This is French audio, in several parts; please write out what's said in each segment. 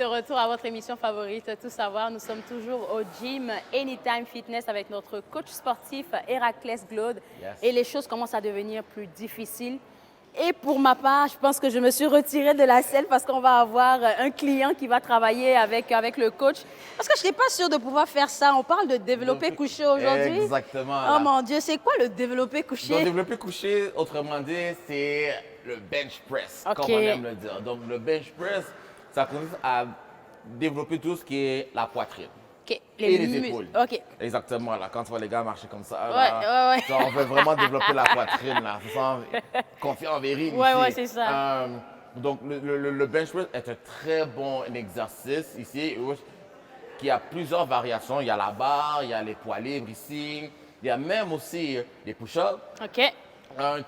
De retour à votre émission favorite, Tout savoir. Nous sommes toujours au gym Anytime Fitness avec notre coach sportif Héraclès Glaude. Yes. Et les choses commencent à devenir plus difficiles. Et pour ma part, je pense que je me suis retirée de la selle parce qu'on va avoir un client qui va travailler avec le coach. Parce que je n'étais pas sûre de pouvoir faire ça. On parle de développer couché aujourd'hui. Exactement. Oh mon Dieu, c'est quoi le développer couché? Donc, développer couché, autrement dit, c'est le bench press, Ok. comme on aime le dire. Donc, le bench press, ça consiste à développer tout ce qui est la poitrine. Ok, Et les muscles. épaules. Ok. Exactement, là, quand tu vois les gars marcher comme ça, Ouais. ça, on veut vraiment développer la poitrine, là. C'est ça, confiant en vérité. Ouais, c'est ça. Donc, le bench press est un très bon exercice ici, qui a plusieurs variations. Il y a la barre, il y a les poids libres ici, il y a même aussi les push-ups. Ok.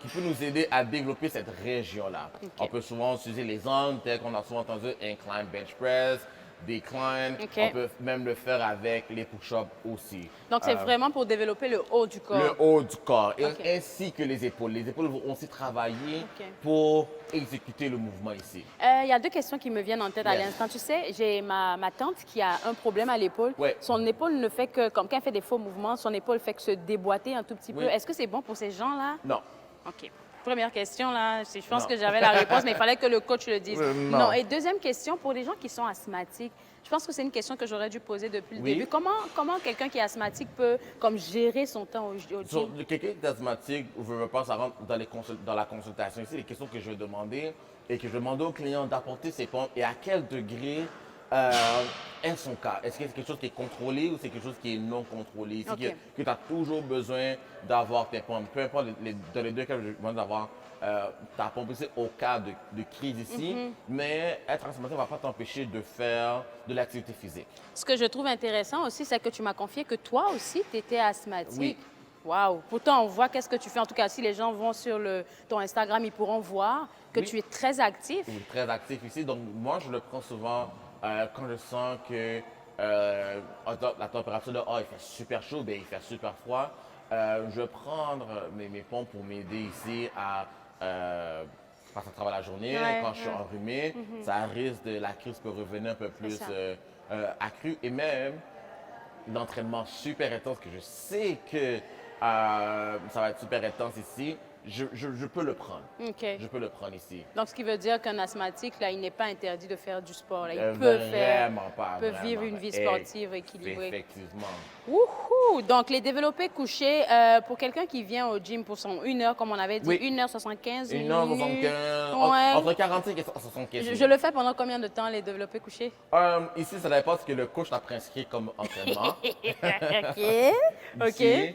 Qui peut nous aider à développer cette région-là. Ok. On peut souvent utiliser les angles, tels qu'on a souvent entendu, incline bench press, decline. Ok. On peut même le faire avec les push-ups aussi. Donc, c'est vraiment pour développer le haut du corps. Le haut du corps, Ok. ainsi que les épaules. Les épaules vont aussi travailler Ok. pour exécuter le mouvement ici. Il y a deux questions qui me viennent en tête à Yes. l'instant. Tu sais, j'ai ma tante qui a un problème à l'épaule. Ouais. Son épaule ne fait que, comme quand elle fait des faux mouvements, son épaule fait que se déboîter un tout petit peu. Oui. Est-ce que c'est bon pour ces gens-là? Non. OK. Première question, là, je pense Non. que j'avais la réponse, mais il fallait que le coach le dise. Non. Et deuxième question, pour les gens qui sont asthmatiques, je pense que c'est une question que j'aurais dû poser depuis le Oui. début. Comment quelqu'un qui est asthmatique peut comme, gérer son temps au Sur gym? quelqu'un d'asthmatique, je ne veux pas, ça rentre dans la consultation ici, les questions que je vais demander et que je vais demander au client d'apporter ses pompes et à quel degré est son cas. Est-ce que c'est quelque chose qui est contrôlé ou c'est quelque chose qui est non contrôlé ici, Ok. que tu as toujours besoin d'avoir tes pompes. Peu importe, dans les deux cas, je demande d'avoir ta pompe ici au cas de crise ici, mais être asthmatique ne va pas t'empêcher de faire de l'activité physique. Ce que je trouve intéressant aussi, c'est que tu m'as confié que toi aussi, tu étais asthmatique. Oui. Waouh! Pourtant, on voit qu'est-ce que tu fais. En tout cas, si les gens vont sur ton Instagram, ils pourront voir que Oui. tu es très actif. Je suis très actif ici. Donc, moi, je le prends souvent quand je sens que la température dehors, il fait super chaud, bien, il fait super froid. Je vais prendre mes pompes pour m'aider ici à passer à travers la journée. Ouais, Quand je suis enrhumé, ça risque de la crise peut revenir un peu plus ça. accrue. Et même l'entraînement super intense, que je sais que ça va être super intense ici, je peux le prendre. OK. Je peux le prendre ici. Donc, ce qui veut dire qu'un asthmatique, là, il n'est pas interdit de faire du sport. Là. Il peut Vraiment pas. peut vraiment vivre une pas. vie sportive équilibrée. Effectivement. Wouhou! Donc, les développés couchés, pour quelqu'un qui vient au gym pour son 1 heure, comme on avait dit, Oui. 1h75, 1h75, Ouais. entre 45 et 75 Je le fais pendant combien de temps, les développés couchés? Ici, ça dépend de ce que le coach t'a prescrit comme entraînement. OK. Ici,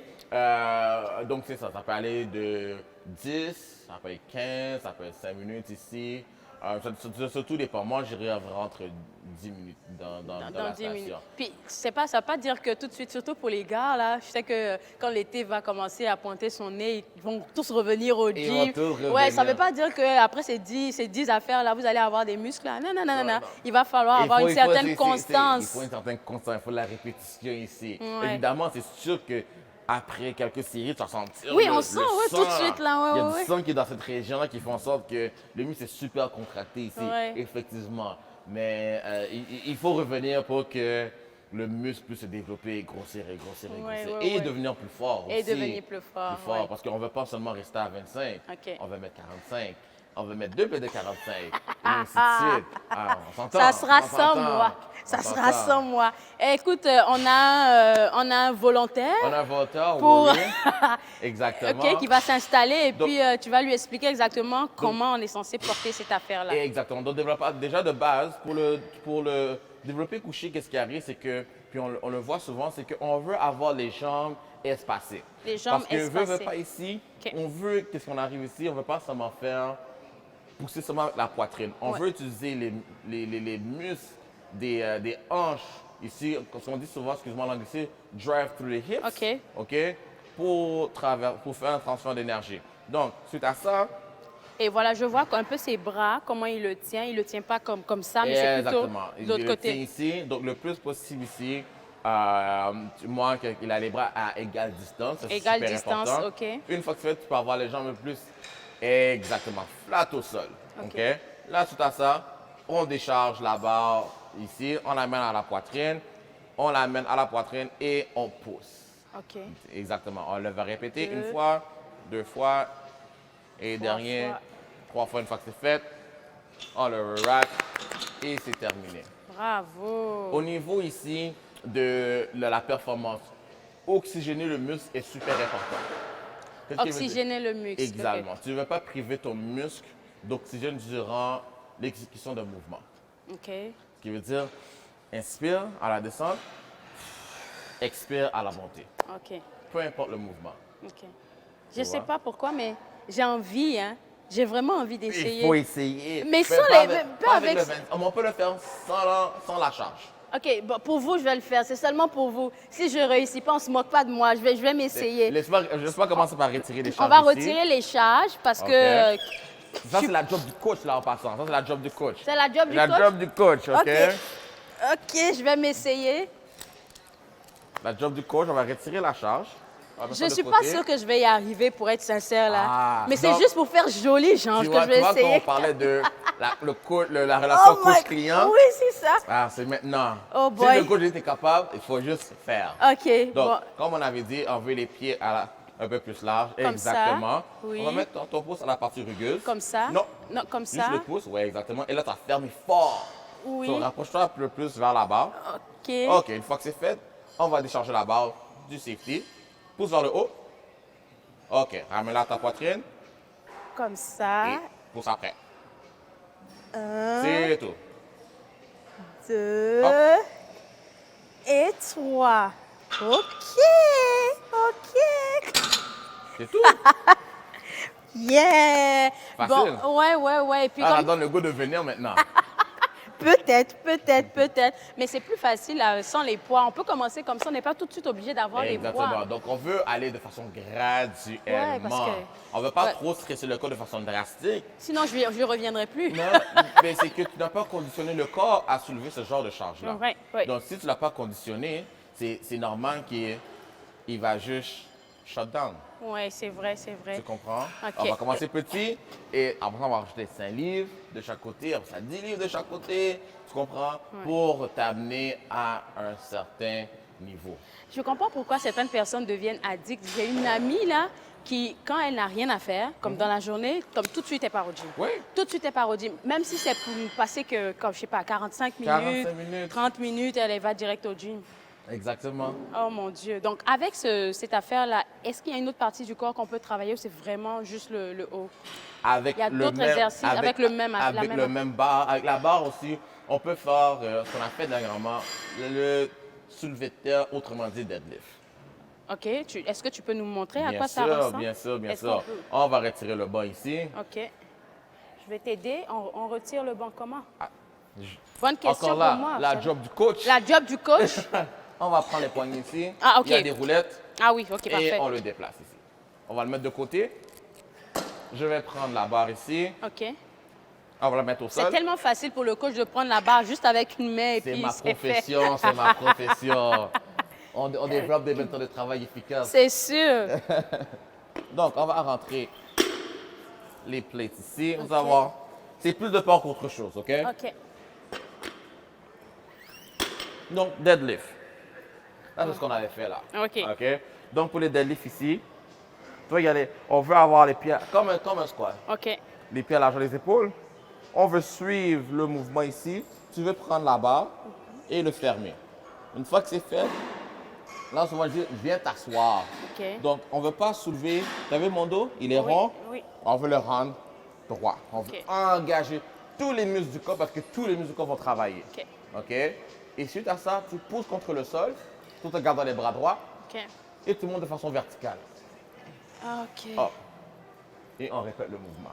donc, c'est ça. Ça peut aller de 10, ça peut être 15, ça peut être 5 minutes ici. Ça tout dépend. Moi, j'irai entre 10 minutes dans la 10 station. minutes. Puis, ça ne veut pas dire que tout de suite, surtout pour les gars, là, je sais que quand l'été va commencer à pointer son nez, ils vont tous revenir au Ils vont gym. tous revenir. Ouais, ça ne veut pas dire qu'après ces 10 affaires, là, vous allez avoir des muscles. Là. Non. Il va falloir avoir une certaine constance. Il faut une certaine constance, il faut de la répétition ici. Ouais. Évidemment, c'est sûr que après quelques séries, tu vas sentir Oui, le on sent, ouais, sang. tout de suite, là, Il y a ouais. du sang qui est dans cette région-là qui fait en sorte que le muscle est super contracté ici, Ouais. effectivement. Mais il faut revenir pour que le muscle puisse se développer, grossir et devenir plus fort aussi. Et devenir plus fort, ouais. Parce qu'on ne veut pas seulement rester à 25, OK. on veut mettre 45. On veut mettre 2 plaîs de 45. Et ainsi de suite. Ah, on s'entend. Ça sera on sans s'entend, moi. on Ça sera s'entend. sans moi. Écoute, on a un volontaire On a un voteur, pour... oui. Exactement. OK, qui va s'installer et Donc- puis tu vas lui expliquer exactement comment on est censé porter cette affaire-là. Exactement. Donc, déjà de base, pour le développer couché, qu'est-ce qui arrive, c'est que, puis on le voit souvent, c'est qu'on veut avoir les jambes espacées. Les jambes Parce que veut espacées. pas ici, OK. on veut, qu'est-ce qu'on arrive ici, on veut pas seulement faire pousser seulement la poitrine. On Ouais. veut utiliser les muscles des hanches ici, comme on dit souvent, excuse-moi l'anglais, drive through the hips. OK. OK? Pour faire un transfert d'énergie. Donc, suite à ça, Et voilà, je vois un peu ses bras, comment il le tient. Il ne le tient pas comme ça, mais c'est plutôt exactement. de Il l'autre le tient côté. ici, donc le plus possible ici. Moi, il a les bras à égale distance. Ça, c'est Égale super distance, important. OK. Une fois que tu fais, tu peux avoir les jambes plus exactement flat au sol. OK. OK? Là, suite à ça, on décharge la barre ici, on l'amène à la poitrine, on l'amène à la poitrine et on pousse. OK. Exactement. On le va répéter une fois, 2 fois, et dernier, fois. 3 fois une fois que c'est fait. On le rack et c'est terminé. Bravo. Au niveau ici de la performance, oxygéner le muscle est super important. Qu'est-ce qui veut dire? Oxygéner le muscle. Exactement. Tu ne veux pas priver ton muscle d'oxygène durant l'exécution d'un mouvement. OK. Ce qui veut dire, inspire à la descente, expire à la montée. OK. Peu importe le mouvement. OK. Je ne sais vois? pas pourquoi, mais j'ai envie, hein. J'ai vraiment envie d'essayer. Il faut essayer. Mais sans pas les- avec, pas pas avec- le 20. On peut le faire sans la charge. OK, bon, pour vous, je vais le faire. C'est seulement pour vous. Si je ne réussis pas, on ne se moque pas de moi. Je vais m'essayer. Laisse-moi commencer par retirer les On charges va ici. retirer les charges parce OK. que Ça, c'est la job du coach, là, en passant. Ça, c'est la job du coach. c'est la job du La coach. job du coach, OK? OK. OK, je vais m'essayer. La job du coach, on va retirer la charge. On va mettre Je ça ne de suis pas côté. sûre que je vais y arriver, pour être sincère, là. Ah, Mais c'est donc- juste pour faire joli, genre, Tu que vois, je vais tu vois, quand essayer. on parlait de la relation Oh my- coach-client, Oui, c'est ça. ah, c'est maintenant. Oh Si boy. le coach était capable, il faut juste faire. OK, Donc, bon. comme on avait dit, on veut les pieds un peu plus larges. Comme ça, Exactement. oui. On va mettre ton pouce à la partie rugueuse. Comme ça? Non. Non, comme Juste ça? le pouce, oui, exactement. Et là, tu as fermé fort. Oui. So, rapproche-toi un peu plus vers la barre. OK. OK, une fois que c'est fait, on va décharger la barre du safety. Pouce vers le haut. OK, ramène-la à ta poitrine Comme ça. et pouce après. 1, C'est tout. 2 Hop. et 3. OK. OK. C'est tout. Yeah. Facile. Bon, ouais. Et puis Ah, ça comme... donne le goût de venir maintenant. Peut-être. Mais c'est plus facile sans les poids. On peut commencer comme ça. On n'est pas tout de suite obligé d'avoir les Exactement. poids. Donc, on veut aller de façon graduellement. Ouais, parce que- On ne veut pas Ouais. trop stresser le corps de façon drastique. Sinon, je ne reviendrai plus. Non, mais c'est que tu n'as pas conditionné le corps à soulever ce genre de charge-là. Ouais. Donc, si tu ne l'as pas conditionné, c'est normal qu'il va juste shut down. Oui, c'est vrai. Tu comprends? OK. On va commencer petit et après, on va rajouter 5 livres de chaque côté, après ça 10 livres de chaque côté. Tu comprends? Pour t'amener à un certain niveau. Je comprends pourquoi certaines personnes deviennent addictes. J'ai une amie, là, qui, quand elle n'a rien à faire, comme dans la journée, comme tout de suite, elle part au gym. Oui. Tout de suite, elle part au gym. Même si c'est pour ne passer que, comme, je sais pas, 45 minutes, 45 minutes. 30 minutes, elle va direct au gym. Exactement. Oh mon Dieu. Donc, avec cette affaire-là, est-ce qu'il y a une autre partie du corps qu'on peut travailler ou c'est vraiment juste le haut? Avec Il y a le d'autres même- exercices avec le même- la avec même- le même barre. Avec la barre aussi, on peut faire ce qu'on a fait dernièrement, le soulevé de terre, autrement dit deadlift. OK. Est-ce que tu peux nous montrer à Bien quoi ça sûr, ressemble? bien sûr, bien Est-ce sûr. qu'on peut- On va retirer le bas ici. OK. Je vais t'aider. On retire le banc comment? Je- Bonne question Encore là, pour moi. la vous savez. job du coach. La job du coach? On va prendre les poignées ici. Ah, OK. Il y a des roulettes Ah oui, OK, et parfait. on le déplace ici. On va le mettre de côté. Je vais prendre la barre ici. OK. On va la mettre au C'est sol. tellement facile pour le coach de prendre la barre juste avec une main et C'est puis ma c'est fait. profession, c'est ma profession. On développe des méthodes de travail efficaces. C'est sûr. Donc, on va rentrer les plates ici. Vous allez voir, c'est plus de peur qu'autre chose, OK? OK. Donc, deadlift. Ça, c'est ce qu'on avait fait là. OK. Donc, pour les deadlifts ici, tu vas y aller. On veut avoir les pieds comme un squat. OK. Les pieds à l'argent des épaules. On veut suivre le mouvement ici. Tu veux prendre la barre et le fermer. Une fois que c'est fait, là, on va dire, viens t'asseoir. OK. Donc, on ne veut pas soulever. Tu as vu mon dos? Il est Oui, rond. oui. On veut le rendre droit. On veut OK. engager tous les muscles du corps parce que tous les muscles du corps vont travailler. OK. OK? Et suite à ça, tu pousses contre le sol tout en gardant les bras droits OK. et tu montes de façon verticale. OK. Hop. Et on répète le mouvement.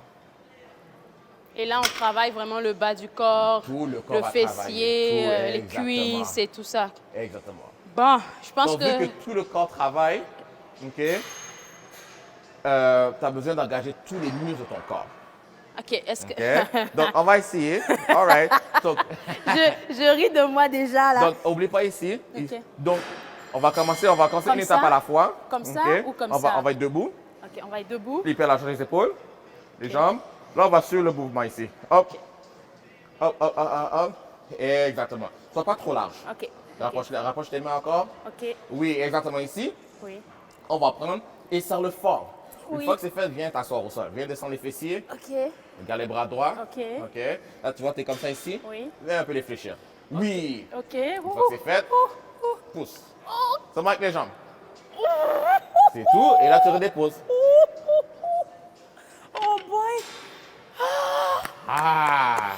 Et là, on travaille vraiment le bas du corps, Tout le corps le va fessier, travailler. Tout, les exactement. cuisses et tout ça. Exactement. Bon, je pense Donc, que... vu que tout le corps travaille, OK, tu as besoin d'engager tous les muscles de ton corps. OK, est-ce que... OK? Donc, on va essayer. All right. Donc, je ris de moi déjà, là. donc, oublie pas ici. OK. Donc, on va commencer Comme une étape ça? à la fois. Comme ça OK? ou comme On ça? va être debout. OK, on va être debout. Les pieds à la charge des épaules, les jambes. Là, on va suivre le mouvement ici. Hop. Hop, hop, hop, hop, hop. Exactement. Sois pas trop large. OK. Rapproche tes mains encore. OK. Oui, exactement ici. Oui. On va prendre et serre-le fort. Une Oui. fois que c'est fait, viens t'asseoir au sol. Viens descendre les fessiers. OK. Regarde les bras droits. OK. OK. Là, tu vois, tu es comme ça ici. Oui. Viens un peu les fléchir. Oui. OK. Une fois que c'est fait, pousse. Seulement avec les jambes. C'est tout. Et là, tu redéposes. Oh boy! Ah!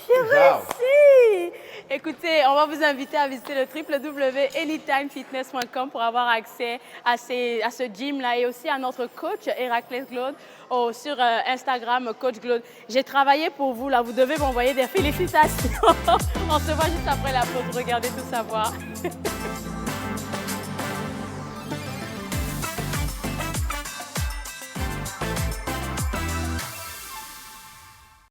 J'ai Good job. réussi! Écoutez, on va vous inviter à visiter le www.anytimefitness.com pour avoir accès à ce gym-là et aussi à notre coach, Héraclès Glaude, sur Instagram, Coach Glaude. J'ai travaillé pour vous, là. Vous devez m'envoyer des félicitations. On se voit juste après la pause. Regardez tout savoir.